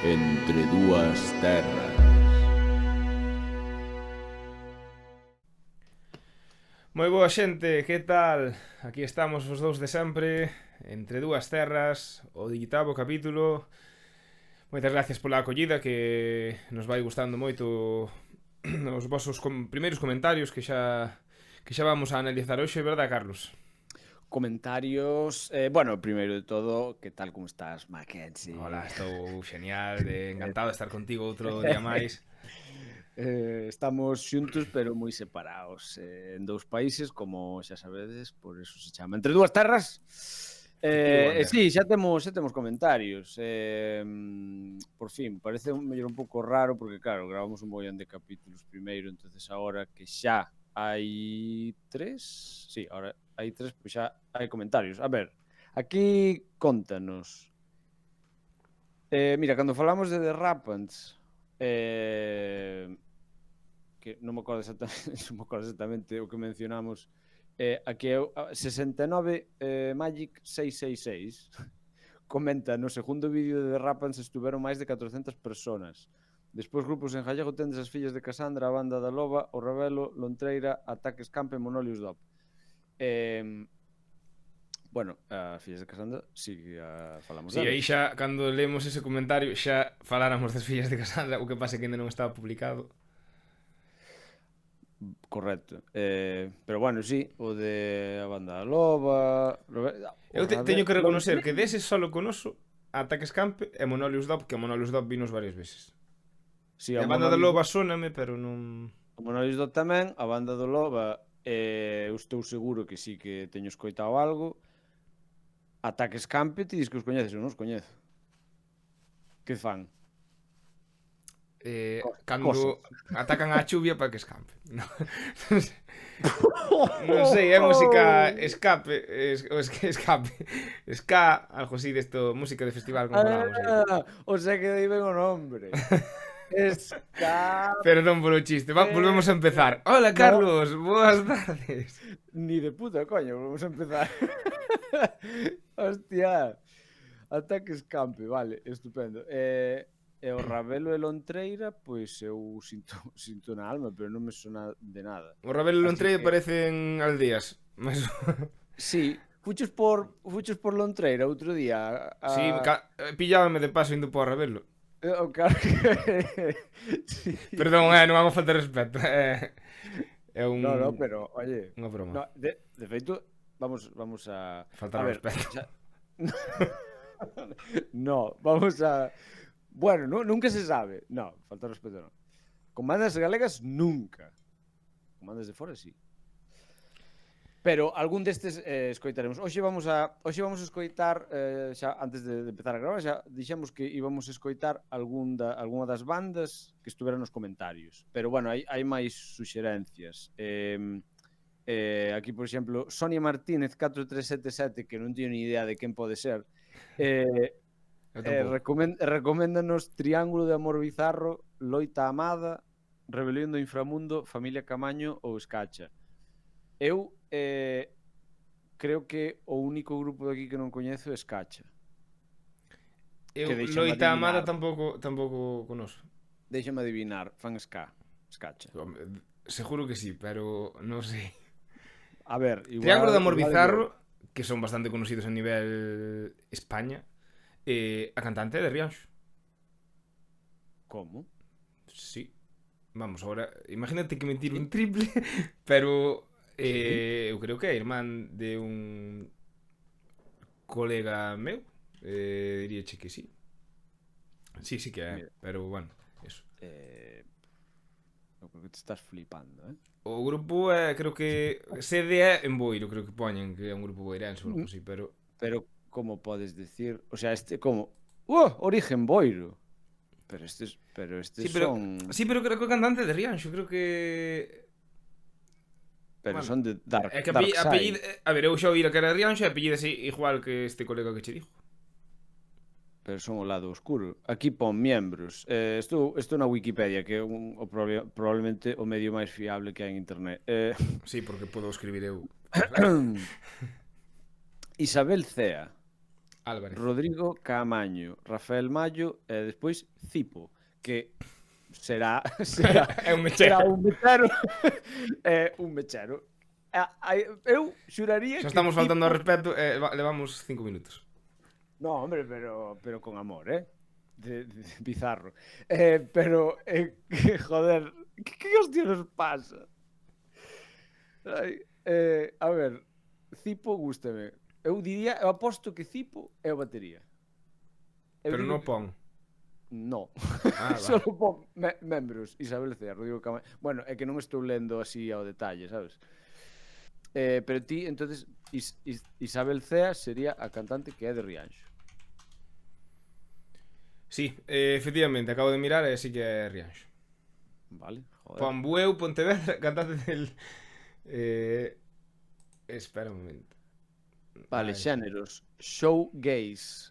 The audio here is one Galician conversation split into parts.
Entre dúas terras. Moi boa xente, que tal? Aquí estamos os dous de sempre, entre dúas terras, o 18º capítulo. Moitas gracias pola acollida, que nos vai gustando moito os vosos primeiros comentarios que xa vamos a analizar hoxe, verdad, Carlos? Comentarios. Bueno, primeiro de todo, que tal como estás, Mackenzie? Hola, estou genial, encantado de estar contigo outro día máis. Estamos xuntos, pero moi separados. En dous países, como xa sabedes, por eso se chama Entre dúas terras. Sí, xa temos comentarios. Por fin, parece mellor un pouco raro, porque claro, gravamos un mollón de capítulos primeiro, entonces agora que xa hai 3, sí, ahora hai 3, pois xa hai comentarios. A ver, aquí contanos. Mira, cando falamos de The Rapants, que non me acordo exactamente o que mencionamos, aquí é 69 Magic 666 comenta: no segundo vídeo de The Rapants estuveron máis de 400 personas. Despois grupos en gallego tendes as fillas de Casandra, a banda da Loba, o Rebelo, Lontreira, Ataques Camp e Monolius Dop. Bueno, as fillas de Casandra sí que falamos Sí, delas. aí xa, cando leemos ese comentario, xa faláramos das fillas de Casandra, o que pasa que ainda non estaba publicado. Correcto. Pero bueno, sí, o de a banda da Loba... Eu teño que reconocer que deses solo conoso Ataques Camp e Monolius Dop, que a Monolius Dop vinos varias veces. Sí, A banda da Loba sóname, pero non... O Monolius Dop tamén, a banda do Loba, eu estou seguro que sí que teño escoitado algo. Ataques Camp, ti dis que os coñeces, eu non os coñezo. Que fan? Cando atacan a chuvia para que escampe. Non sei, é música escape, escape, ska, algo así desto, música de festival, como falábamos aí. O sea que aí ven o nombre. Escape. Perdón polo chiste, volvemos a empezar. Hola, Carlos, boas tardes. Ni de puta, coño, volvemos a empezar. Hostia. Ataques Campe, vale, estupendo. E o Rebelo e Lontreira, pois eu sinto na alma, pero non me sona de nada. O Rebelo e Lontreira parecen aldeas, mas... Sí, fuches por Lontreira outro día. Sí, pillábame de paso indo por Rebelo. Claro que... Sí. Perdón, non hago falta de respeto. É un... No, pero, oye... Unha broma. No, de feito, vamos a... Faltar de respeto. No, vamos a... Bueno, nunca se sabe. No, falta de respeto non. Con bandas galegas, nunca. Con bandas de fora, sí. Pero algún destes escoitaremos. Hoxe vamos a escoitar, xa antes de empezar a gravar, xa dixemos que íbamos a escoitar algunha das bandas que estuveran nos comentarios. Pero bueno, hai máis suxerencias. Aquí, por exemplo, Sonia Martínez 4377, que non teño ni idea de quen pode ser, recoméndanos Triángulo de Amor Bizarro, Loita Amada, Rebelión do Inframundo, Familia Camaño ou Escacha. Eu creo que o único grupo de aquí que non coñezo é Escacha. Eu Loita Amada tampouco conoso. Déixame adivinar, fan ska, Escacha. Seguro que sí, pero non sei. A ver, igual, Triángulo de Amor Bizarro, que son bastante conocidos a nivel España. A cantante de Rianxo. Como? Sí. Vamos, agora, imagínate que me tiro un triple, pero eu creo que é irmán de un colega meu. Diríache que sí. Sí que é, pero bueno, eso. Eu creo que te estás flipando, O grupo é, creo que sede é en Boiro, creo que poñen que é un grupo boirense ou algo así, pero como podes decir, o sea, como origen Boiro. Pero estes son... Sí, pero creo que o cantante de Rianxo, creo que... Pero bueno, son de Dark Side. Apellido, a ver, eu xa oíra que era Rianxo e apellido así igual que este colega que che dijo. Pero son o lado oscuro. Aquí pon miembros. Estou na Wikipedia, que é probablemente o medio máis fiable que hai en internet. Sí, porque podo escribir eu. Isabel Cea. Álvarez. Rodrigo Camaño, Rafael Mayo e despois Cipo, que será É un mechero. un mechero. É un mechero. Eu xuraría Xa que estamos faltando ao Cipo... respeto e levamos 5 minutos. No, hombre, pero con amor, de bizarro. Pero, joder, que hostia nos pasa? Ai, a ver, Cipo gústame. Eu aposto que Cipo é o batería. Eu Pero digo non que- pon. No. Ah, vale. Solo pon membros. Isabel Cea, Rodrigo Camaño. Bueno, é que non estou lendo así ao detalle, sabes? Pero ti, entonces, Isabel Cea sería a cantante que é de Rianxo. Sí, efectivamente, acabo de mirar e sí que é Rianxo. Vale, joder. Pon Bueu, Pontevedra, cantante del... espera un momento. Vale, Ai. xéneros. Showgaze.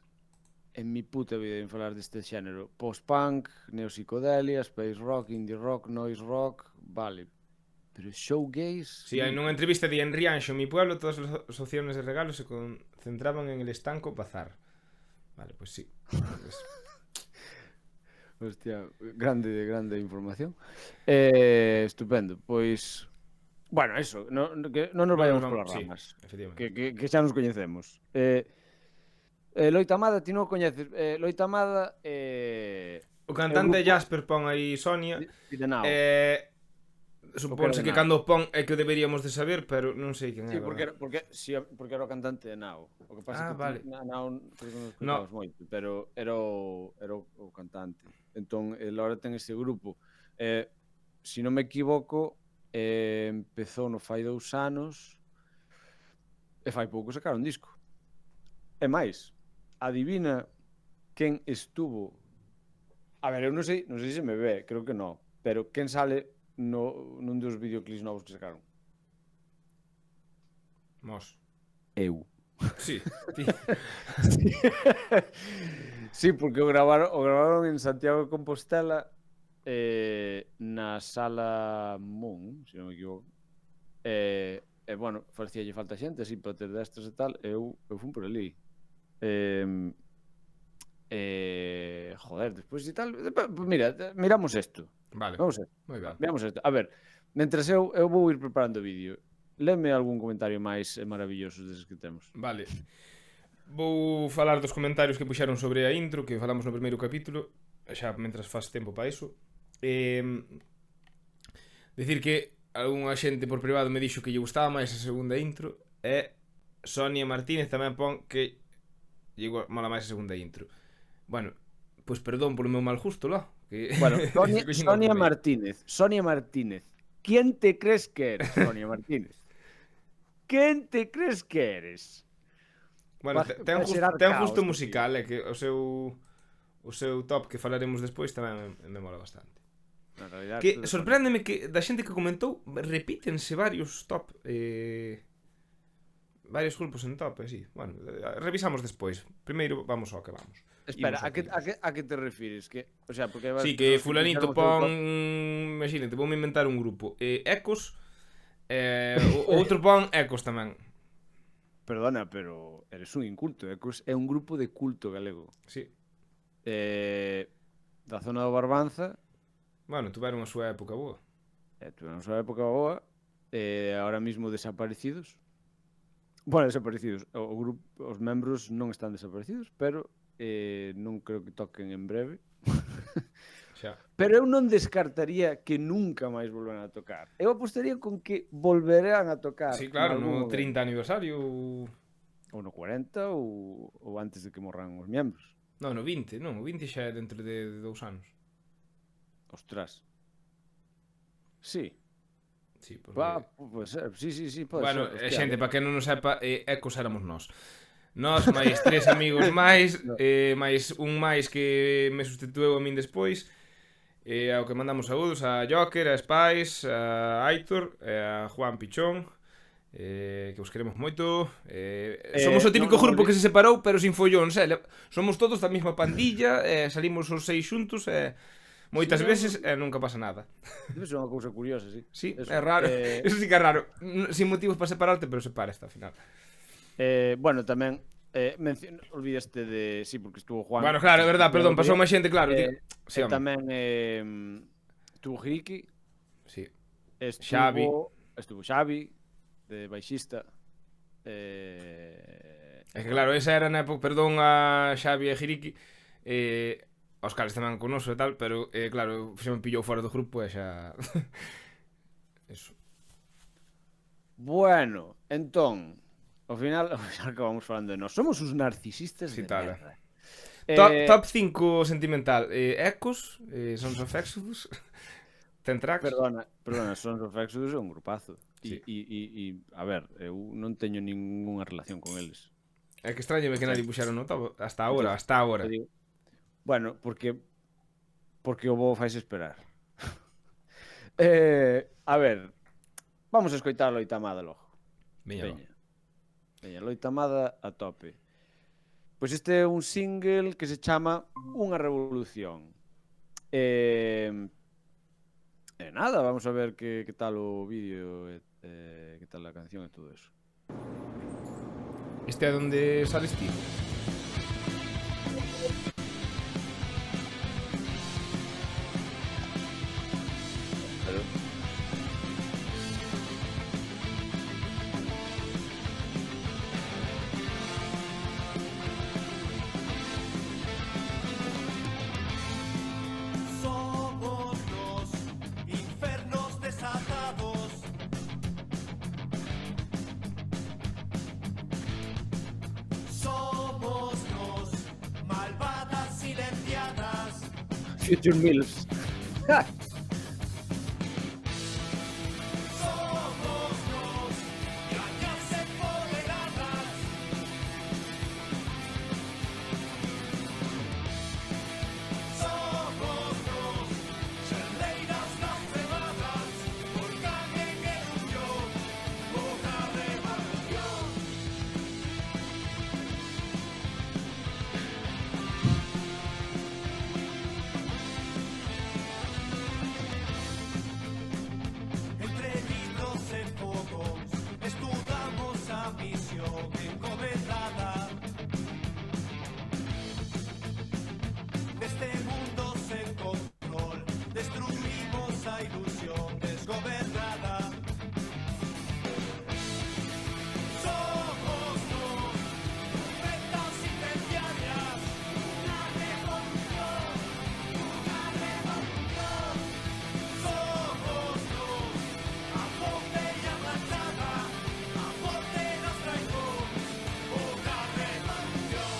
En mi puta vida en falar deste xénero. Post-punk, neopsicodelia, space rock, indie rock, noise rock. Vale. Pero showgaze... Sí, en unha entrevista de en Rianxo, mi pueblo, todas las opciones de regalo se concentraban en el estanco bazar. Vale, pues sí. Pues... Hostia, grande información. Estupendo. Pois... Bueno, eso, que non nos vayamos polas sí, ramas. efectivamente. Que xa nos coñecemos. Loitamada, ti non o coñeces. Loitamada... O cantante grupo- Jasper pon aí Sonia. Pidenao. Suponse que Nao. cando pon é que o deberíamos de saber, pero non sei quen é. Sí, porque, verdad. porque era o cantante de Nao. O que pasa Ah, que vale. Nao creo que non escoitamos moito, pero era o cantante. Entón, el ahora ten ese grupo. Se non me equivoco, empezou no fai 2 anos e fai pouco sacaron disco. E máis, adivina quen estuvo... A ver, eu non sei se me ve, creo que non, pero quen sale nun dos videoclips novos que sacaron? Mos. Eu. Sí, ti. Sí, porque o gravaron en Santiago de Compostela na sala Moon, se non me equivoco. E bueno, facíalle falta xente así para ter destas e tal, e eu fun por ali. Joder, despois e tal, mira, miramos isto. Vale, Vamos a ver. moi ben. Veamos isto. A ver, mentras eu vou ir preparando o vídeo. Leme algún comentario máis maravilloso deses que temos. Vale. Vou falar dos comentarios que puxeron sobre a intro que falamos no primeiro capítulo, xa mentras faz tempo para iso. Decir que algunha xente por privado me dixo que lle gustaba máis a segunda intro e Sonia Martínez tamén pon que lle mola máis a segunda intro. Bueno, pois perdón polo meu mal gusto, lá. Que... Bueno, Sonia Martínez. ¿Quién te crees que eres, Sonia Martínez? ¿Quién te crees que eres? Bueno, ten gusto musical, é que o seu top que falaremos despois tamén me mola bastante. Que sorpréndeme que da xente que comentou repítense varios top, varios grupos en top, sí. Bueno, revisamos despois. Primeiro vamos ao que vamos. Espera, a que te refires? Que, o sea, porque sí, que fulanito pon, imagínate, vou me inventar un grupo, Ecos, o outro pon Ecos tamén. Perdona, pero eres un inculto. Ecos é un grupo de culto galego. Sí. Da zona do Barbanza. Bueno, tuveron a súa época boa. Tuveron a súa época boa. Ahora mismo desaparecidos. Bueno, desaparecidos. O grupo, os membros non están desaparecidos, pero non creo que toquen en breve. Xa. Pero eu non descartaría que nunca máis volvan a tocar. Eu apostaría con que volverán a tocar. Sí, claro, no 30 aniversario ou no 40 ou antes de que morran os membros. Non, no 20, non, o 20 xa é dentro de 2 anos. Ostras. Sí. Sí, porque... Pode ser, sí, pode bueno, ser. xente, para que non nos sepa, Ecos éramos nós. Nós, máis 3 amigos máis, máis un máis que me sustitueu a min despois, ao que mandamos saúdos a Joker, a Spice, a Aitor, a Juan Pichón, que os queremos moito. Somos o típico grupo que se separou, pero sin follóns, somos todos da mesma pandilla, salimos os 6 xuntos, moitas veces nunca pasa nada. Debe ser unha cousa curiosa, sí. Sí, eso. É raro. Eso sí que é raro. Sin motivos para separarte, pero separa hasta ao final. Bueno, tamén Olvidaste de... Sí, porque estuvo Juan. Bueno, claro, é verdad, perdón, pasou máis xente, claro. Sí, home. Tamén estuvo Hiriki, Sí. estuvo Xavi, de baixista. É que claro, esa era na época, perdón a Xavi e Hiriki, aos cales tamén conoso e tal, pero claro, xa me pillou fora do grupo e xa... Eso. Bueno, entón, ao final acabamos falando de nós. Somos uns narcisistas Sí, de tal, merda. Top 5 sentimental. Echoes, Sons of Exodus, Tentrax. Perdona, Sons of Exodus é un grupazo. Sí. E, a ver, eu non teño ningunha relación con eles. É que extrañame que nadie puxeron no top hasta agora, Entonces, hasta agora. Bueno, porque o bo fais esperar. A ver, vamos a escoitar a Loitamada logo. Veña, Loitamada a tope. Pois este é un single que se chama Unha Revolución. E nada, vamos a ver que tal o vídeo, que tal a canción e todo eso. Este é onde sales ti. Pero... Somos los infernos desatados. Somos los malvadas silenciadas. Future Mills. Somos los cañas empoderadas. Somos los xardeiras non cebadas. Volcán en erupción, unha revolución. Entre libros e fogos estudamos a misión encomendada. Neste mundo sen control destruimos a ilusión desgobernada. Somos los profetas incendiarias. Una revolución, una revolución. Somos los a botella manchada, a botellas traidor, una revolución.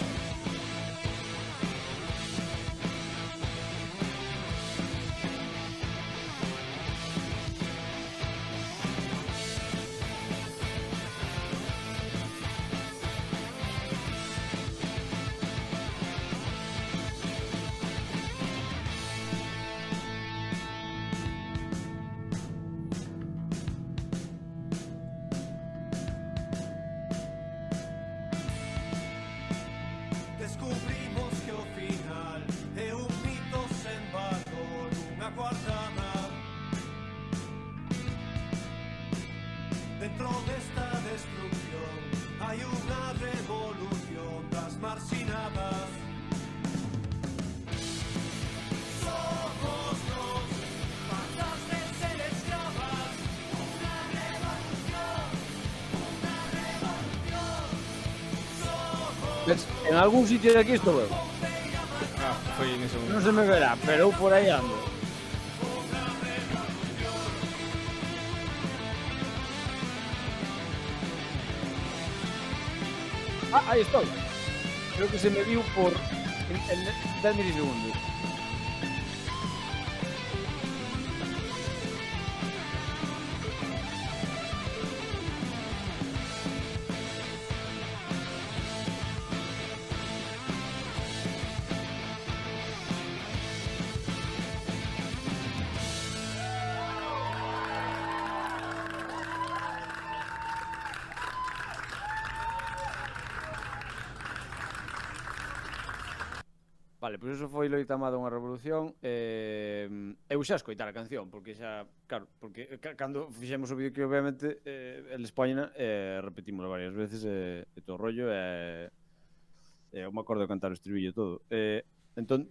Descubrimos que o final é un mito sen valor, unha coartada. Dentro desta destrucción hai unha revolución das marxinadas. Somos los patas de ser esclavas. Unha revolución, unha revolución. Ves, en algún sitio de aquí estou eu. Foi nese momento. Non se me verá, pero eu por aí ando. Aí estou. Creo que se me viu por en 10 milisegundos. Vale, pois eso foi Loitamada unha revolución. Eu xa escoitar a canción, porque xa, claro, porque cando fixemos o vídeo que obviamente eles poñena, repetímoslo varias veces e todo o rollo, Eu me acordo de cantar o estribillo todo. Entón,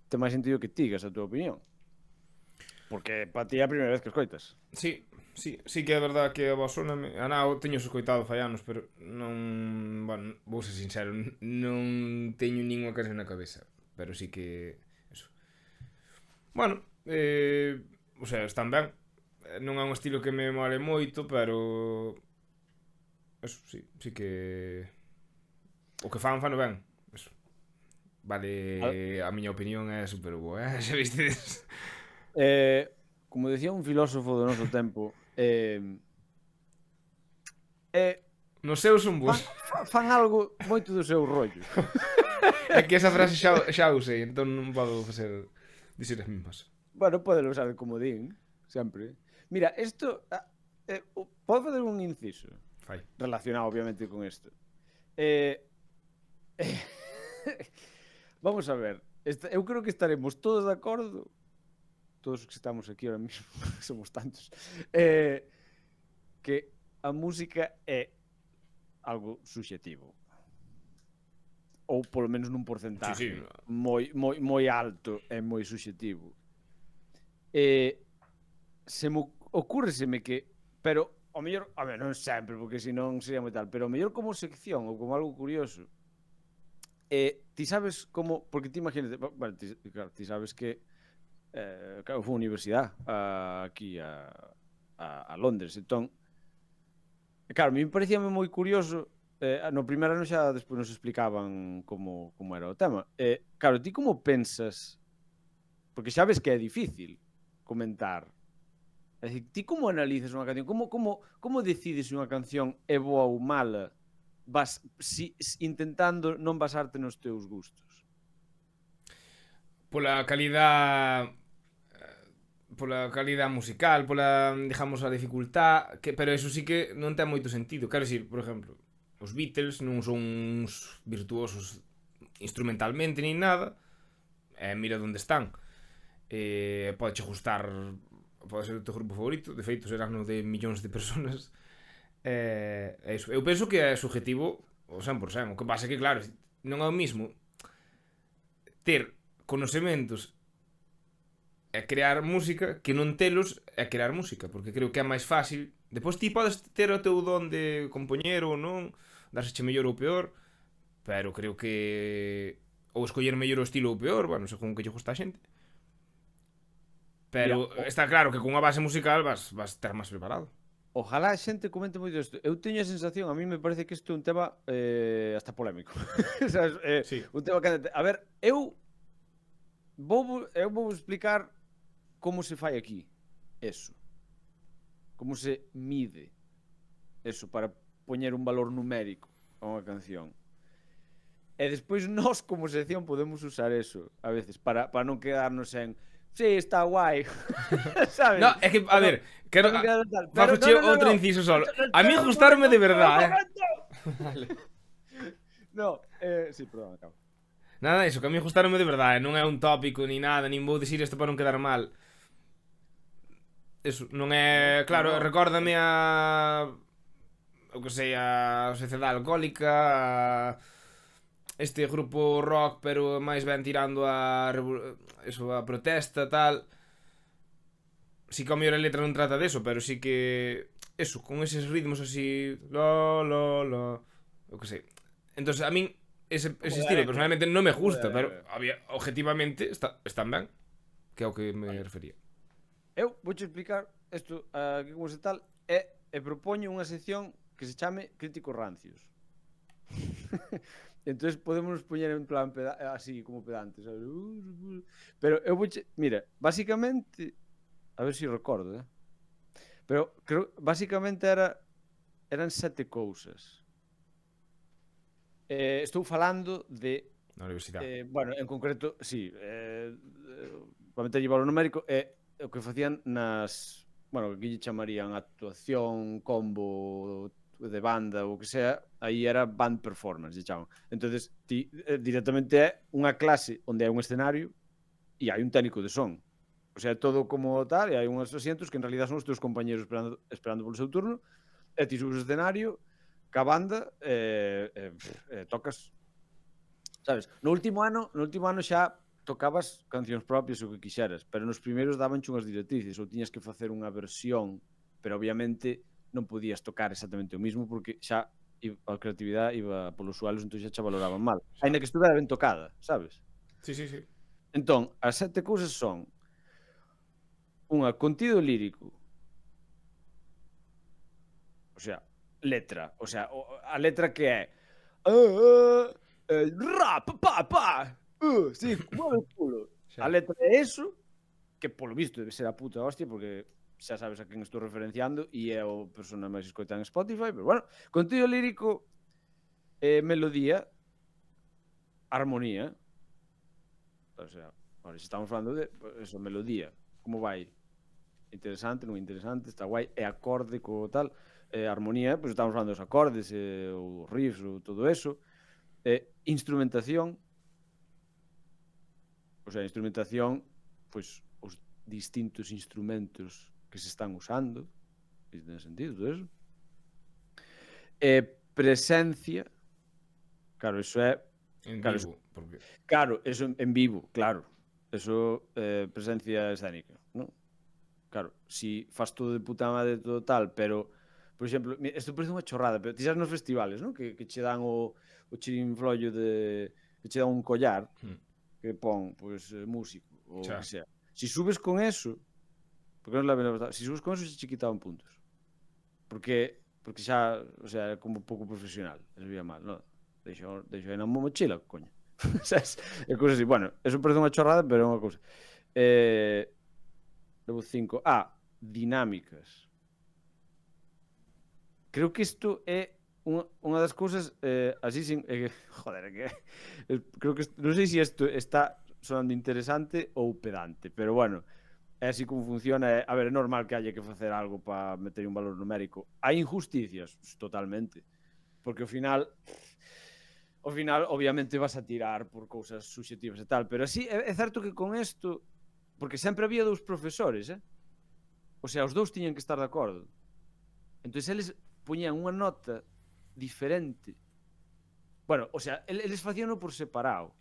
ten máis sentido que tigas a túa opinión. Porque para ti é a primeira vez que escoitas. Sí, sí que é verdad que a voz sona eu teño escoitado fai anos, pero non, bueno, vou ser sincero, non teño ninguna canción na cabeza, pero sí que eso. Bueno, o sea, están ben. Non é un estilo que me mole moito, pero eso, sí que o que fan ben. Eso. Vale, a miña opinión é super boa, xa vistedes. Como decía un filósofo do noso tempo, No seu son boas. fan algo moito do seu rollo. É que esa frase xa usei, entón non podo dizer as mismas. Bueno, pode usar de comodín, sempre. Mira, isto... podo fazer un inciso Fai. relacionado, obviamente, con isto. Vamos a ver. Eu creo que estaremos todos de acordo, todos os que estamos aquí ahora mismo, somos tantos, que a música é algo subxetivo. Ou polo menos nun porcentaje moi alto e moi subxetivo. Ocúrreseme que, pero ao mellor, a ver, non sempre, porque senón sería moi tal, pero ao mellor como sección ou como algo curioso, ti sabes como, porque ti imagínate, bueno, claro, ti sabes que claro, foi a universidade aquí a Londres, entón claro, a mí me parecía moi curioso. No primeiro ano xa despois nos explicaban como era o tema. Claro, ti como pensas, porque xa ves que é difícil comentar, é dicir, ti como analizas unha canción, como decides se unha canción é boa ou mala, intentando non basarte nos teus gustos? Pola calidad musical, pola, digamos, a dificultad, pero eso sí que non ten moito sentido. Quero dicir, por exemplo, os Beatles non son uns virtuosos instrumentalmente nin nada, mira onde están. Pode gustar, pode ser o teu grupo favorito, de feito serán no de millóns de personas. Eu penso que é subjetivo o 100%. O que pasa é que, claro, non é o mismo ter conocementos e crear música que non telos e crear música, porque creo que é máis fácil. Depois ti podes ter o teu don de compoñer ou non, darseche mellor ou peor, pero creo que ou escoller mellor o estilo ou peor, bueno, según que lle gusta a xente. Pero está claro que con unha base musical vas ter máis preparado. Ojalá a xente comente moito isto. Eu teño a sensación, a mí me parece que isto é un tema hasta polémico. ¿Sabes? Sí. Un tema candente. A ver, eu vou explicar como se fai aquí eso. Como se mide eso para poñer un valor numérico a unha canción. E despois nós como sección podemos usar eso a veces para non quedarnos en sí, está guai. ¿Sabes? No, é que, a ver, quero fagoche outro inciso solo. A mí gustarme de verdade, Vale. No, sí, perdón, acabo. Nada, iso, que a mí gustarme de verdade, non é un tópico ni nada, nin vou dicir isto para non quedar mal. Eso, non é, claro, recórdame o que sei, a Sociedade Alcohólica, este grupo rock, pero máis ben tirando a protesta, tal. Si que a mellor a letra non trata deso, pero si que eso, con eses ritmos así, o que sei. Entonces, a min ese estilo personalmente non me gusta, pero objetivamente están ben, que é o que me refería. Eu vouche explicar isto aquí como se tal e propoño unha sección que se chame Críticos Rancios. Entonces podemos poñer en plan así como pedantes, ¿sabes? Pero eu vouche, mira, basicamente, a ver se recordo, pero creo basicamente eran 7 cousas. Estou falando de na universidade. Bueno, en concreto, sí, para meter valor numérico o que facían nas, bueno, que aquí lle chamarían actuación, combo de banda ou que sea, aí era band performance, lle chaman. Entonces, ti directamente é unha clase onde hai un escenario e hai un técnico de son. O sea, todo como tal, e hai uns asientos que en realidad son os teus compañeros esperando polo seu turno, e ti subes o escenario ca banda tocas Sabes? No último ano xa tocabas cancións propias o que quixeras, pero nos primeiros dabanche unhas directrices, ou tiñas que facer unha versión, pero obviamente non podías tocar exactamente o mismo porque xa a creatividade iba polos sualos, entón xa che valoraban mal. Ainda que estuvera ben tocada, sabes? Sí, sí, sí. Entón, as 7 cousas son unha, contido lírico, o sea, letra, o sea, a letra que é rap, sí, mueve o culo. Xa. A letra é eso, que polo visto debe ser a puta hostia, porque xa sabes a quen estou referenciando e é o persona máis escoitada en Spotify, pero bueno, contido lírico, melodía, armonía, o sea, ahora se estamos falando de eso, melodía, como vai? Interesante, non interesante, está guai, é acorde co tal, armonía, pois estamos falando dos acordes, os riffs, ou todo eso, instrumentación, o sea, instrumentación, pois os distintos instrumentos que se están usando, se ten sentido todo eso. Presencia, claro, eso é En Claro, vivo, porque... Claro, eso en vivo, claro. Eso, presencia escénica, ¿no? Claro, si fas todo de puta madre, todo tal, pero, por exemplo, isto parece unha chorrada, pero ti sabes nos festivales, ¿no? Que che dan o chirinflollo de... que che dan un collar que pon, pues, músico, ou Xa. que sea. Si subes con eso, porque non la ven, si subes con eso, se che quitaban puntos. Porque xa, o sea, é como pouco profesional, se veía mal, non? Deixo aí na mochila, coño. Sabes? É cousa así. Bueno, eso parece unha chorrada, pero é unha cousa. Levo 5. Dinámicas. Creo que isto é unha das cousas así sin... joder, que... creo que... Non sei se isto está sonando interesante ou pedante, pero bueno, é así como funciona. A ver, é normal que haya que facer algo para meter un valor numérico. Hai injusticias, totalmente. Porque ao final, obviamente, vas a tirar por cousas subjetivas e tal, pero así, é certo que con isto, porque sempre había dous profesores, o sea, os dous tiñan que estar de acordo. Entón, eles poñían unha nota diferente. Bueno, o sea, eles facían por separado.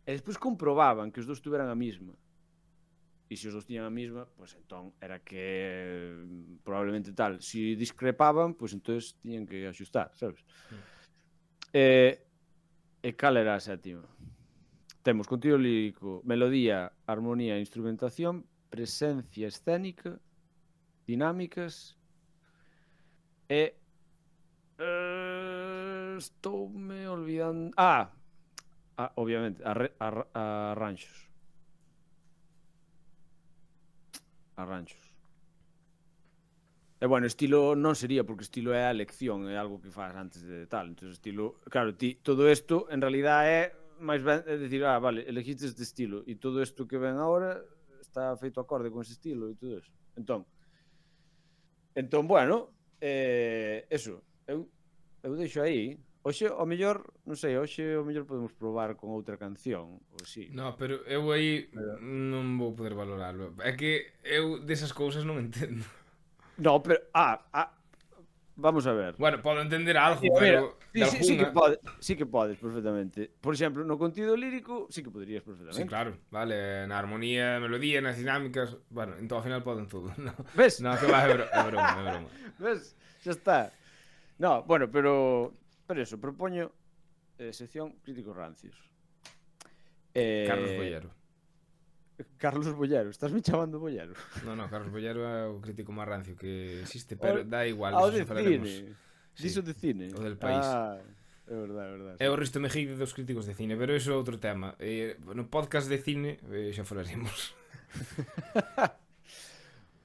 E despois comprobaban que os dous tuveran a mesma. E se os dous tiñan a mesma, pois entón era que probablemente tal. Se discrepaban, pois entón tiñan que axustar, sabes? E cal era a sétima? Temos contido lírico, melodía, armonía, instrumentación, presencia escénica, dinámicas e estoume olvidando... obviamente, arranxos. Arranxos. E bueno, estilo non sería, porque estilo é a lección, é algo que faz antes de tal. Entón, estilo, claro, todo isto en realidad é máis ben, é dicir, vale, elegiste este estilo e todo isto que ven agora está feito acorde con ese estilo e todo eso. Entón, bueno, eso, eu deixo aí. Hoxe, ao mellor, non sei, hoxe ao mellor podemos probar con outra canción, ou si. No, pero eu aí non vou poder valorarlo. É que eu desas cousas non entendo. No, pero, vamos a ver. Bueno, podo entender algo, Sí, pero mira, de sí alguna... que podes perfectamente. Por exemplo, no contido lírico, sí que poderías perfectamente. Sí, claro, vale, na armonía, melodía, nas dinámicas, bueno, en todo ao final poden todo, no? Ves? No, que va, é broma. Ves? Xa está. No, bueno, pero eso, propoño sección críticos rancios. Carlos Bollero. Carlos Bollero, estás me chamando Bollero? No, Carlos Bollero é o crítico máis rancio que existe, pero dá igual, Ao diso de falaremos. cine. Sí, Diso de cine. o del país. É verdade. É o Risto Mejide dos críticos de cine, pero iso é outro tema. No podcast de cine xa falaremos.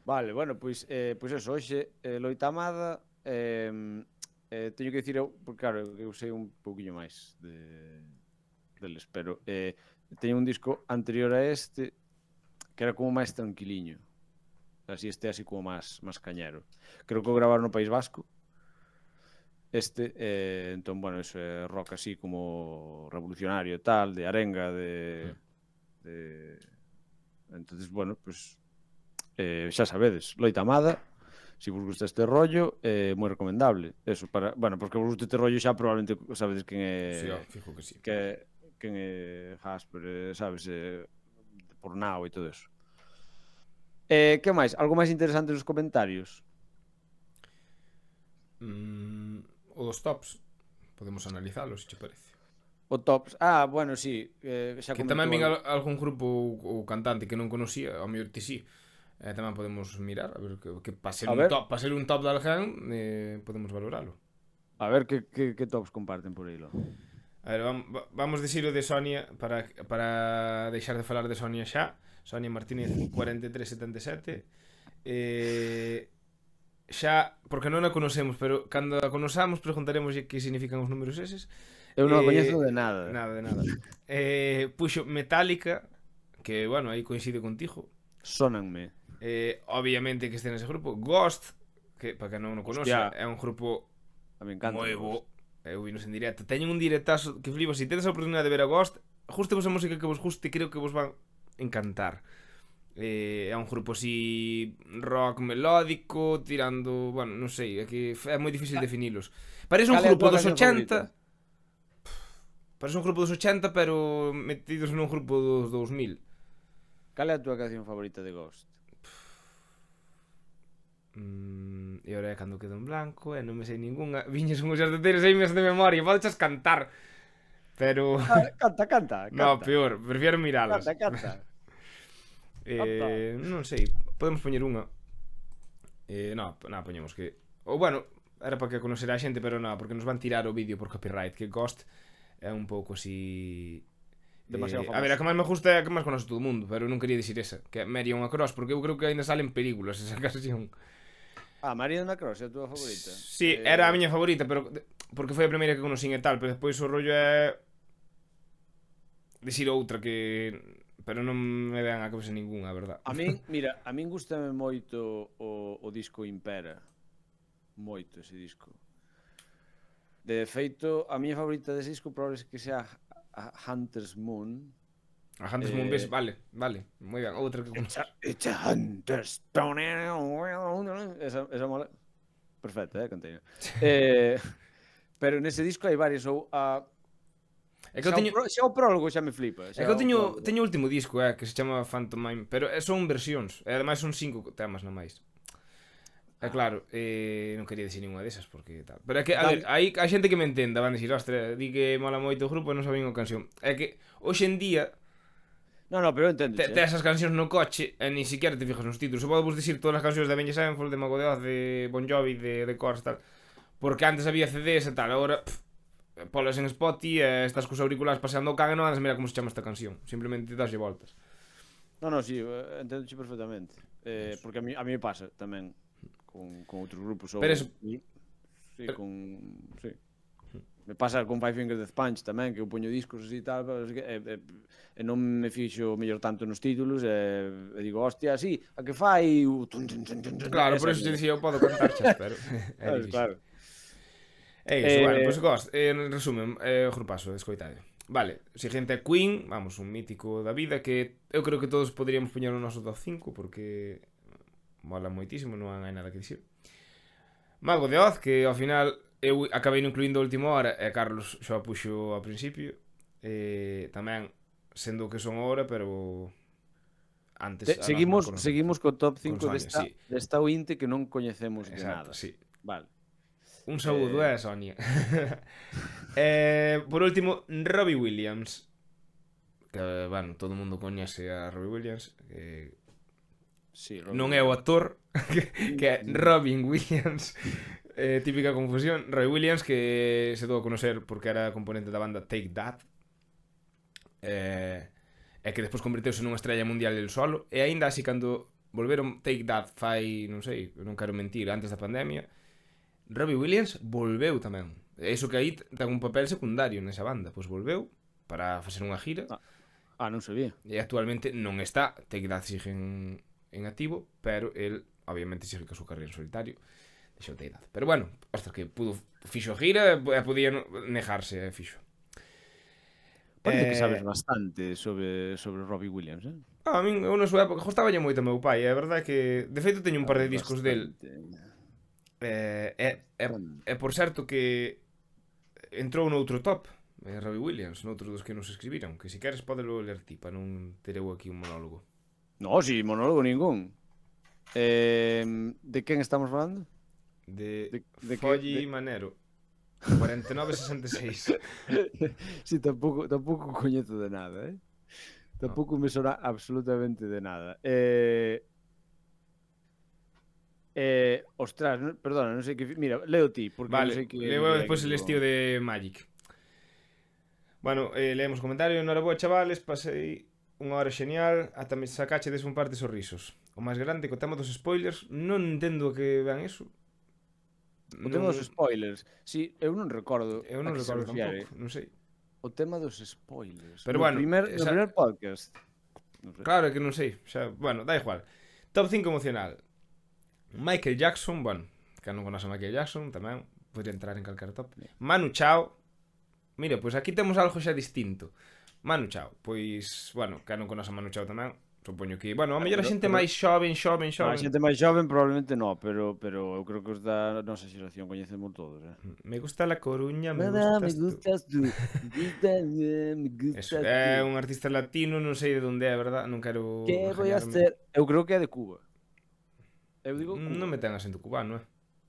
Vale, bueno, pois eso, hoxe Loita Amada, teño que dicir eu, porque claro, eu sei un pouquiño máis deles, pero teño un disco anterior a este que era como máis tranquiliño. Así así como máis cañero. Creo que o gravaron no País Vasco. Entón, bueno, eso é rock así como revolucionario tal, de arenga, entonces, bueno, pues xa sabedes, Loita Amada, si vos gusta este rollo, moi recomendable. Eso, porque vos gusta este rollo xa probablemente sabedes quen é... Sí, fijo que sí. Que quen é Jasper, sabes, por Now e todo eso. Que máis? Algo máis interesante nos comentarios? O dos tops. Podemos analizalos, se che parece. O tops. Bueno, sí, xa Que comentou tamén vin algún grupo ou cantante que non conocía, ao mellor ti sí. Tamén podemos mirar, a ver que para ser un top de alguén, podemos valoralo. A ver que tops comparten por aí, lo. A ver, vamos dicir o de Sonia para deixar de falar de Sonia xa. Sonia Martínez 4377. Xa, porque non a conocemos, pero cando a conozamos preguntaremos que significan os números eses. Eu non a coñezo de nada. Nada. Puxo Metallica, que, bueno, aí coincide contigo. Sónanme. Obviamente que este nese grupo. Ghost, que para que non o conoce, é un grupo A me encanta. moi bo. Eu vinos en directo. Teñen un directazo que flipas. Se tedes a oportunidade de ver a Ghost, justevos a música que vos guste, creo que vos van encantar. É un grupo así rock melódico, tirando, bueno, non sei, é que é moi difícil definilos. Parece un grupo dos 80. Parece un grupo dos 80, pero metidos nun grupo dos 2000. Cal é a túa canción favorita de Ghost? E ahora é cando quedo en blanco e non me sei ninguna. Viñes unhos xarteteiros aí mes de memoria, podes cantar. Pero Canta. no, peor, prefiero miralas. Canta. Non sei, podemos poñer unha. Poñemos que... Ou bueno, era para que conocer a xente, pero porque nos van tirar o vídeo por copyright, que Ghost é un pouco así... Demasiado famoso. A ver, a que máis me gusta é a que máis conoce todo o mundo, pero non quería dicir esa, que é Marion Across, porque eu creo que ainda salen películas esa canción. Marion Across é a túa favorita? Sí, era a miña favorita, pero porque foi a primeira que conocín e tal, pero despois o rollo é dicir outra que... Pero non me vean a cousa ninguna, a verdad. A min gustame moito o disco Impera. Moito ese disco. De feito, a miña favorita dese disco probablemente que sea a Hunter's Moon. A Hunter's Moon, ves? Vale, moi ben. Outra que... It's a Hunter's Moon. Esa mola. Perfecto, cantei. Pero nese disco hai varias. É que eu teño... Xa o prólogo xa me flipa. É que eu teño o último disco, que se chama Phantomime, pero son versións. E ademais son 5 temas na máis. É claro, non quería dicir ninguna desas porque tal. Pero é que, a ver, hai xente que me entenda, van dicir, ostra, di que mola moito o grupo e non saben a canción. É que hoxe en día No, pero eu entendo. Te esas cancións no coche e ni siquiera te fijas nos títulos. Se podemos dicir todas as cancións de Avenged Sevenfold, de Mago de Oz, de Bon Jovi, de Corrs, tal. Porque antes había CDs e tal, agora polas en Spotify e estás cos auriculares paseando o can e non andas mira como se chama esta canción. Simplemente daslle voltas. No, sí, entendo perfectamente. Porque a mí me pasa tamén con outros grupos. Pero eso... Sí, sí. Me pasa con Five Finger Death Punch tamén, que eu poño discos así e tal, e non me fixo mellor tanto nos títulos, e digo, hostia, así, a que fai o... Claro, por eso te dicía, eu podo cantar, pero é difícil. Claro. É iso, bueno, pois Ghost, en resumen, o grupazo, descoitade. Vale, o seguinte é Queen, vamos, un mítico da vida, que eu creo que todos poderíamos poñer o noso top 5, porque mola moitísimo, non hai nada que dicir. Mago de Oz, que ao final eu acabei incluindo a última hora e Carlos xa o puxo ao principio, tamén sendo que son ahora, pero antes seguimos co top 5 desta ointe que non coñecemos de nada. Sí. Vale. Un saúdo, Sonia. Por último, Robbie Williams, que, bueno, todo o mundo coñece a Robbie Williams, sí, non é o actor, que é Robin Williams. Típica confusión. Robbie Williams, que se dou a conocer porque era componente da banda Take That, e que despois converteuse nunha estrella mundial el solo, e aínda así cando volveron Take That fai, non sei, non quero mentir, antes da pandemia, Robbie Williams volveu tamén. E iso que aí ten un papel secundario nesa banda, pois volveu para facer unha gira. Non sabía. E actualmente non está, Take That sigue en activo, pero el obviamente sigue con a súa carreira en solitario. Deixou Take That. Pero bueno, hasta que fixo gira e podía negarse a fixo. Parece que sabes bastante sobre Robbie Williams, A min, eu na súa época gostaballe moito a meu pai, é verdade que de feito teño un par de discos del. É por certo que entrou noutro top Robbie Williams, noutro dos que nos escribiron, que si queres podelo ler ti, para non ter eu aquí un monólogo. No, si, monólogo ningún. De quen estamos falando? De de Folli que- Manero, 4966. Sí, tampouco coñezo de nada, Tampouco me sona absolutamente de nada. Ostras, perdona, non sei que... Mira, leo ti, porque non Vale, sei que... leo despois el estío de Magic. Bueno, leemos comentario. Noraboa, chavales, pasei unha hora xenial, ata me sacachedes un par de sorrisos. O máis grande, co tema dos spoilers, non entendo que vean eso. O tema dos spoilers. Sí, eu non recordo Eu a non que se recordo refiere. tampouco, non sei. O tema dos spoilers. Pero no bueno, no esa- primer podcast. Non sei. Claro que non sei, xa, bueno, da igual. Top 5 emocional. Michael Jackson, bueno, que non conoce a Michael Jackson, tamén podría entrar en calquera top. Manu Chao. Mira, pois aquí temos algo xa distinto. Manu Chao, pois, bueno, que non conoce a Manu Chao tamén, supoño que, bueno, a mellor a xente máis xoven. A xente máis xoven probablemente no, pero eu creo que os da nosa xeración coñecemos todos, Me gusta La Coruña, me gustas tú. Eso, é un artista latino, non sei de onde é, verdad? Non quero Que voy a engañarme. hacer? Eu creo que é de Cuba. Eu digo Cuba. Non me ten acento cubano,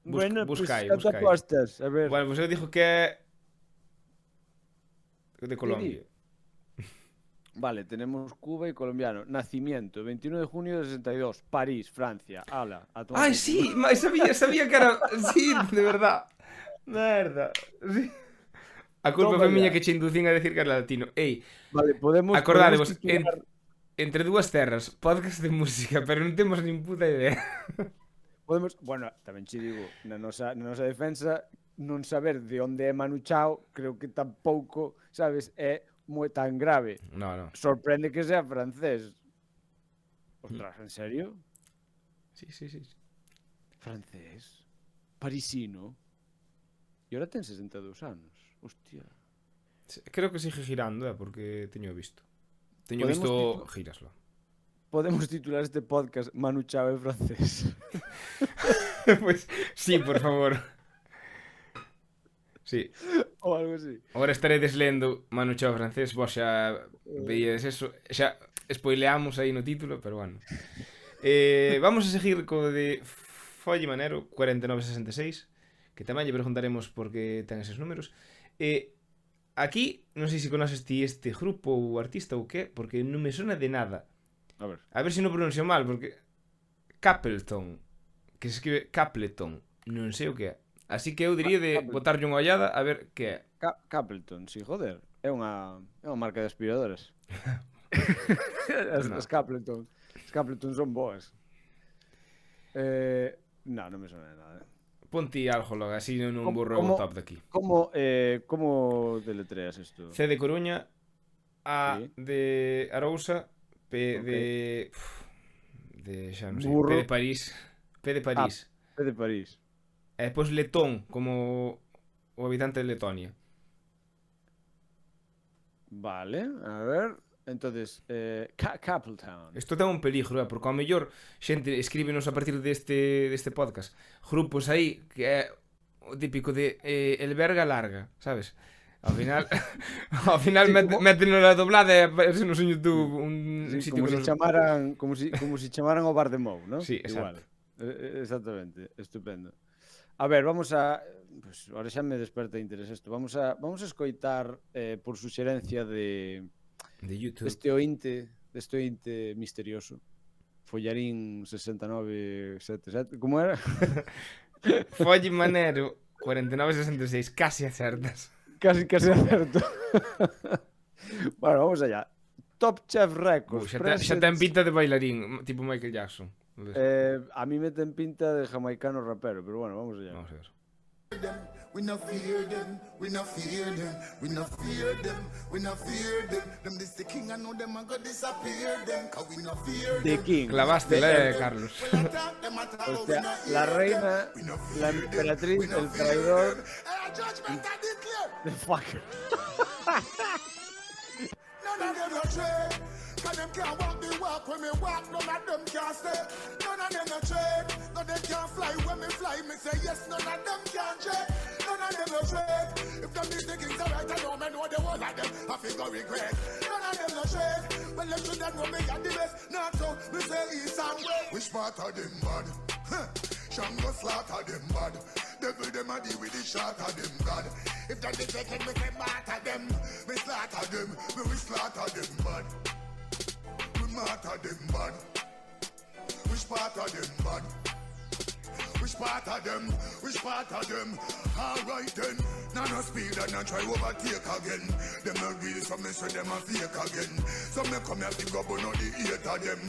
Bueno, busca aí, pues, busca aí. apostas, a ver. Bueno, pois eu dixo que é de Colombia. Vale, tenemos Cuba y colombiano. Nacimiento, 21 de junio de 62, París, Francia. Ala, a tomar Ai, por sí, mas sabía que era... Sí, de verdad. Merda. Sí. A culpa Toma foi miña ya. que che inducín a decir que era latino. Ei, culo. Vale, podemos... acordadevos, podemos titular- entre dúas terras, podcast de música, pero non temos nin puta idea. Podemos, bueno, tamén che digo, na nosa defensa, non saber de onde é Manu Chao, creo que tampouco, sabes, é moi tan grave. No, no. Sorprende que sea francés. Ostras, en serio? Sí, sí, sí. Francés? Parisino? E ahora ten 62 anos. Hostia. Creo que sigue girando, porque teño visto. Teño Podemos visto giraslo. Podemos titular este podcast Manu Chao é francés. Pois, sí, por favor. Sí. Ou algo así. Agora estaredes lendo Manu Chao francés, vos xa veíades eso, xa spoileamos aí no título, pero bueno. Vamos a seguir co de Folli Manero 4966, que tamén lle preguntaremos por que ten eses números. Aquí, non sei se conoces ti este grupo ou artista ou que, porque non me sona de nada. A ver. A ver se non pronuncio mal, porque Capleton, que se escribe Capleton, non sei o que é. Así que eu diría de Capleton. botarlle unha ollada a ver que é. Capleton, si, joder. É unha marca de aspiradoras. No. As Capleton. As Capleton son boas. Non me sona de nada. Ponti algo logo, así non Como- borro o como- top de aquí. Como deletreas isto? C de Coruña, A Sí. de Arousa, P Ok. de xa non sei, Burro. P de París, P de París. É de París. E depois Letón, como o habitante de Letonia. Vale, a ver. Entonces, Capleton. Isto ten un peligro, porque ao mellor xente escríbenos a partir deste podcast grupos aí que é o típico de el verga larga, sabes? Ao final Sí, como- métenos a doblada e aparece nos en YouTube un Sí, sitio como que si nos... chamaran como si chamaran ao bar de Mou, ¿no? Sí, Igual. exacto. Exactamente, estupendo. A ver, vamos a pues, ahora xa me desperta interés isto. Vamos a escoitar por suxerencia de YouTube. deste ointe misterioso. Follarín 6977, como era? Folli Manero 4966, casi acertas. Casi acerto. Bueno, vamos allá. Top Chef Records. Xa ten presents- pinta de bailarín, tipo Michael Jackson. a mí me ten pinta de jamaicano rapero, pero bueno, vamos allá. Vamos a ver. We no fear them, we no fear them, we no fear them, we no fear them. Them this the king, I know them a go disappear them, cause we no fear The them. King. Clavástela, Carlos. Well, attack them, attack, but we Hostia, no la hear reina, them. We no la fear them, emperatriz, we no el fear traidor. them. Judgment I declare. The fuck. None of them no trade. Cause them can't walk the walk when me walk. None of them can stay. None of them no trade. Cause they can't fly when me fly. Me say yes, none of them can trade. None of them no trade. If them is the kings alright, I know me know they of them I figure regret. None of them no shade. Well, you should know me at the best. Not so, me say east and west. Which part of them bad? Shango slaughter them bad. Devil them a deal with the shot of them God. If that is taken, me say martyr them. Me slaughter them, me we slaughter them bad. We martyr them bad. Which part of them bad? Which part of them? Which part of them? Alright then. Now no speed and not try overtake again. Them not real, so me say them a fake again. So me come here to go burn out the hate of them.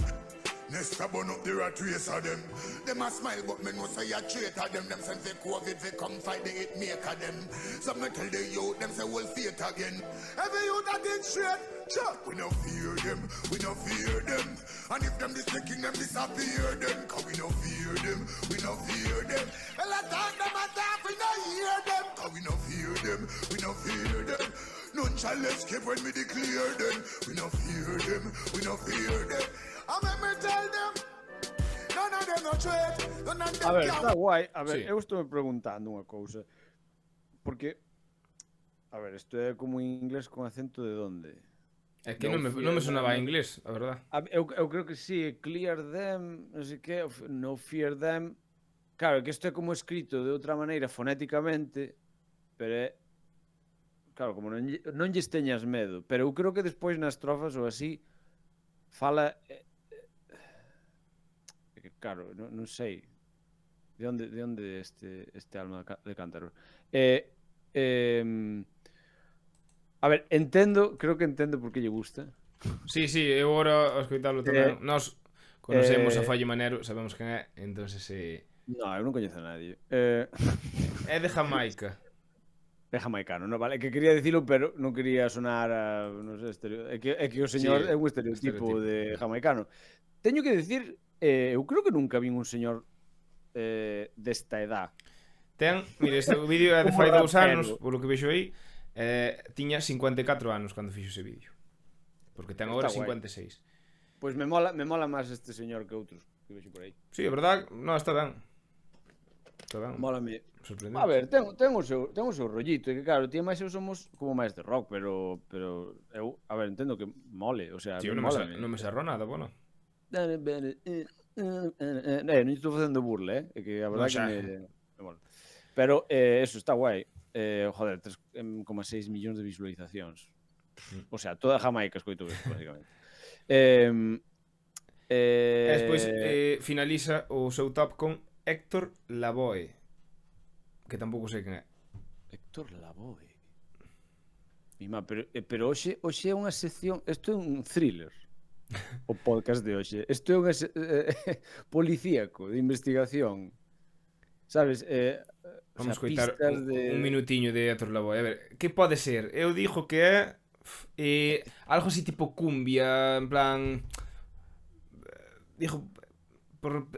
Next burn up the rat race of them. Them a smile but me know say a traitor them. Them send for COVID they come fight the hit maker them. So me tell the youth them say we'll fate again. Every youth that did straight, chuck. We no fear them, we no fear them. And if them this king them disappear them. Cause we no fear them, we no fear them. Well I talk them a talk, we no hear them. Cause we no fear them, we no fear them. None shall escape when we declare them. We no fear them, we no fear them. I make me tell them, none of them no trade, none of them A ver, can. está guai. A ver, Sí. eu estou me preguntando unha cousa. Porque, a ver, isto é como en inglés con acento de donde? É que No non me fear sonaba a them. inglés, a verdad. Eu creo que sí, clear them, non sei que, no fear them. Claro, que isto é como escrito de outra maneira fonéticamente, pero é... Claro, como non lles teñas medo. Pero eu creo que despois nas estrofas ou así, fala... Claro, non sei. De onde este alma de cántaro? A ver, creo que entendo por que lle gusta. Sí, eu agora ao escoitalo tamén. Nós conocemos a Falle Manero, sabemos quen é, entonces No, eu non coñezo a nadie. é de Jamaica. É jamaicano, non vale? Que quería dicilo, pero non quería sonar a... Non sei, é que o señor Sí, é un estereotipo estereotipo. de jamaicano. Teño que dicir, eu creo que nunca vin un señor desta edad. Mire, este vídeo é de Como fai 2 rapero. anos, polo que vexo aí, tiña 54 anos cando fixo ese vídeo. Porque ten agora Está guai. 56. Pois me mola máis este señor que outros que vexo por aí. Sí, é verdad, non, está ben. Está ben, Mólame. sorprendente. A ver, ten o seu rollito, e que claro, ti e máis eu somos como máis de rock, pero eu, a ver, entendo que mole, o sea, Tío, me non mola. me cerró nada, bueno. Non estou facendo burla, é que a verdade No, xa. que me mola. Pero eso está guai. Joder, 3,6 millóns de visualizacións. O sea, toda Jamaica escoito isto, basicamente. E despois finaliza o seu top con Héctor Lavoe, que tampouco sei quen é. Héctor Lavoe. Mima, pero hoxe é unha sección, isto é un thriller. O podcast de hoxe. Isto é un policíaco de investigación. Sabes? Vamos o sea, coitar pistas de... un minutiño de Héctor Lavoe. A ver, que pode ser? Eu dixo que é algo así tipo cumbia, en plan... Dixo...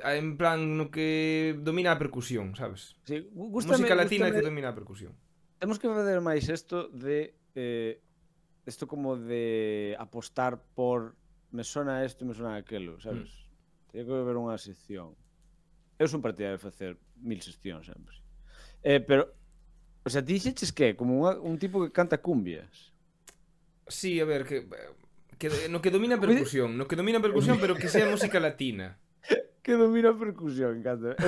en plan no que domina a percusión, sabes? Sí, Música latina que domina a percusión. Temos que fazer máis isto de... isto como de apostar por... Me sona isto e me sona aquelo, sabes? Teria que haber unha sección. Eu son partidario de facer 1000 seccións sempre. Pero, o sea, ti dixeches que como un tipo que canta cumbias. Sí, a ver, que no que domina a percusión, pero que sea música latina. Que domina a percusión, encanta.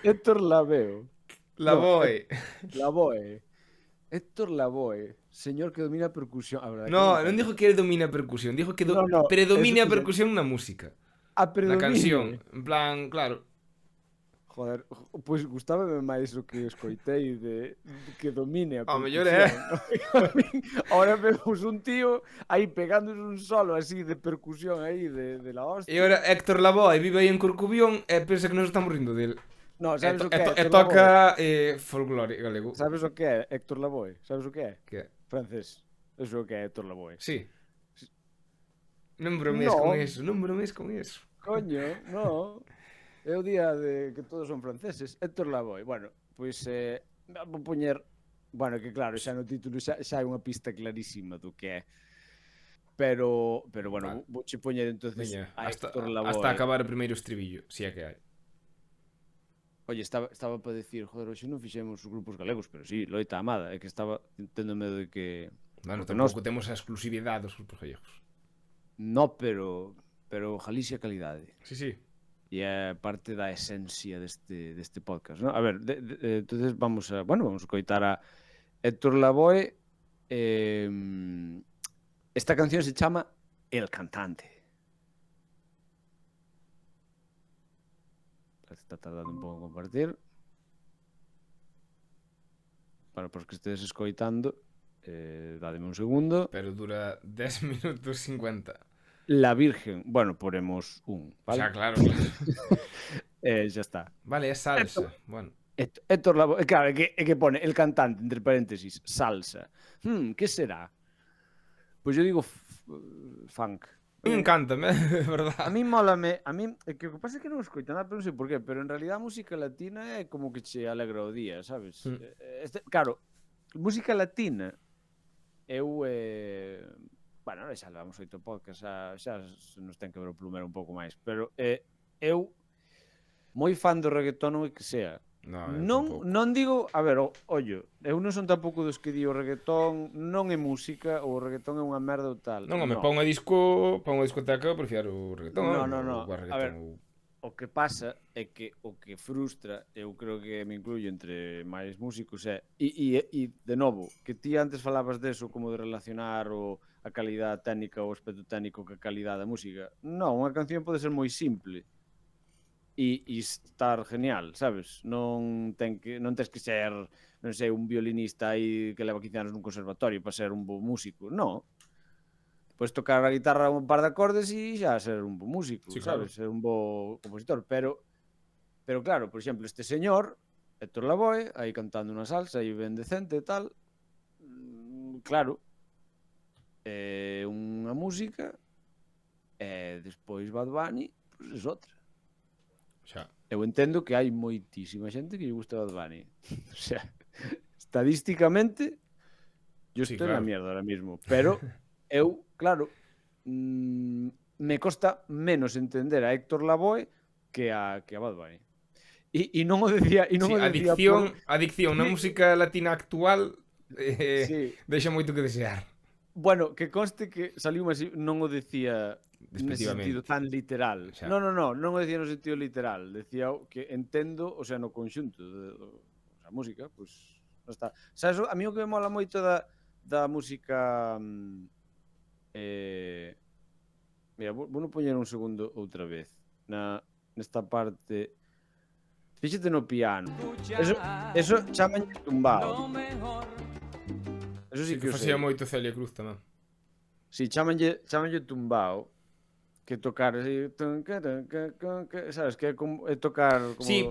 Héctor Laveo. Lavoe. Lavoe. Héctor Lavoe. Señor que domina a percusión. A verdade, No, que non dijo que ele domina a percusión, dijo que No, predomina a eso que percusión na música, a na predomine. canción. En plan, claro. Joder, pois gustábame máis o que escoitei de que domine a Ao percusión. mellor é. Ahora vemos un tío aí pegándose un solo así de percusión aí de la hostia. E agora Héctor Lavoe vive aí en Corcubión e pensa que nos estamos rindo del. No, sabes o que é? E Héctor toca folclore galego. Lavoe? Sabes o que é Héctor Lavoe? Sabes o que é? Que é? Francés. Eso é o que é Héctor Lavoe. Sí. Non bromees No. con eso. Coño, no. É o día de que todos son franceses. Héctor Lavoe. Bueno, pois vou poñer... Bueno, que claro, xa no título xa hai unha pista clarísima do que é. Pero bueno, Vale. vouche poñer entonces Veña, a hasta Héctor Lavoe. acabar o primeiro estribillo, si é que hai. Oye, estaba para decir, joder, hoxe non fixemos os grupos galegos, pero sí, loita amada, é que estaba tendo medo de que Bueno, Porque tampouco temos a exclusividade dos grupos gallegos. No, pero Galicia calidade. Sí, sí. E é parte da esencia deste podcast, ¿no? A ver, entonces vamos a coitar a Héctor Lavoe. Esta canción se chama El Cantante. Está tardando un pouco en compartir. Para os que estedes escoitando, dádeme un segundo. Pero dura 10 minutos 50. La Virgen, bueno, ponemos un, vale? Xa, claro. Xa está. Vale, é salsa. Bueno. Héctor Lavoe, claro, é que pone El Cantante, entre paréntesis, salsa. Que será? Pois eu digo funk. A mí encántame, de verdad. A mí mólame, é que o que pasa é que non escoito nada, pero non sei por qué, pero en realidad a música latina é como que che alegra o día, sabes? Claro, música latina, eu, bueno, xa levamos 8 podcast, xa nos ten que ver o plumero un pouco máis, pero eu, moi fan do reggaetón o que sea. Non digo, a ver, ollo, eu non son tampouco dos que di o reggaetón non é música, ou o reggaetón é unha merda ou tal. Non, me pon a discoteca, eu prefiro o reggaetón. No. A ver, o que pasa é que o que frustra, eu creo que me incluyo entre máis músicos, e de novo, que ti antes falabas deso como de relacionar a calidade técnica ou o aspecto técnico que a calidade da música. Non, unha canción pode ser moi simple e estar genial, sabes? Non tens que ser, non sei, un violinista aí que leva 15 anos nun conservatorio para ser un bo músico. Non. Podes tocar a guitarra un par de acordes e xa ser un bo músico, sí, sabes? Claro. Ser un bo compositor. Pero claro, por exemplo, este señor, Héctor Lavoe, aí cantando unha salsa aí ben decente e tal, claro, é unha música, e despois Bad Bunny, pois é outra. Xa. Eu entendo que hai moitísima xente que lle gusta Bad Bunny. O sea, estadísticamente, yo estou na mierda ahora mismo. Pero eu, claro, me costa menos entender a Héctor Lavoe que a Bad Bunny. E non o decía... Adicción na música latina actual deixa moito que desear. Bueno, que conste que saliu así, non o decía nese sentido tan literal. Non o decía no sentido literal. Decía que entendo, o sea, no conxunto da música, pois non está. Sabes, a mí o que me mola moito da música mira, vou poñer un segundo outra vez nesta parte. Fíxate no piano. Eso chaman tumbao. Eso sí que o sei. Facía moito Celia Cruz tamén. Si, chamanlle tumbao, que tocar así, sabes, que é tocar como... Sí,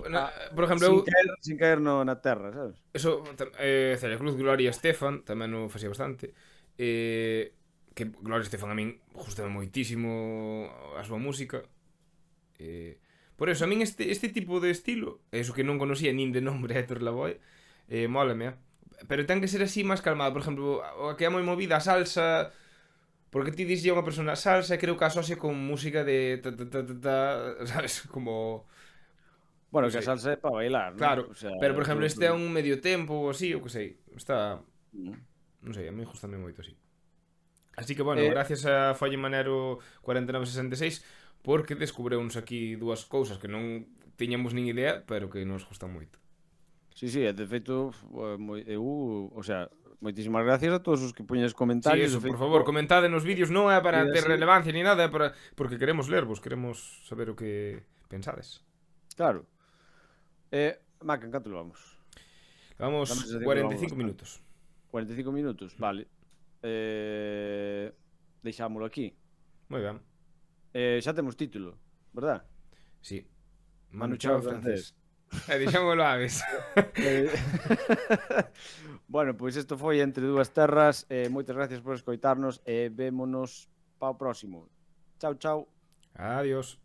por exemplo, sin caer na terra, sabes? Eso, Celia Cruz, Gloria Estefan, tamén o facía bastante. Que Gloria Estefan a min gustaba moitísimo a súa música. Por eso, a min este tipo de estilo, eso que non conocía nin de nombre Héctor Lavoe, mólame, pero ten que ser así máis calmado. Por exemplo, a que é moi movida a salsa, porque ti dixlle a unha persona salsa e creo que asocia con música de sabes, como... Bueno, que a salsa é para bailar, non? Claro, o sea, pero por exemplo este é un medio tempo ou así, o que sei, está... Non sei, a mí gustame moito así. Así que, bueno, gracias a Folle Manero 4966, porque descubreunos aquí dúas cousas que non tiñamos nin idea, pero que nos gustan moito. Sí, de feito, o sea, moitísimas gracias a todos os que poñes comentarios. Sí, eso, por favor, comentade nos vídeos, non é para ter relevancia ni nada, é porque queremos lervos, queremos saber o que pensades. Claro. Maca, en canto levamos? Vamos 45 minutos. 45 minutos, vale. Deixámolo aquí. Moi ben. Xa temos título, verdad? Sí. Manu Chao francés. Deixámoslo aves. Bueno, pois isto foi Entre Dúas Terras. Moitas gracias por escoitarnos e vémonos para o próximo. Chao, chao. Adiós.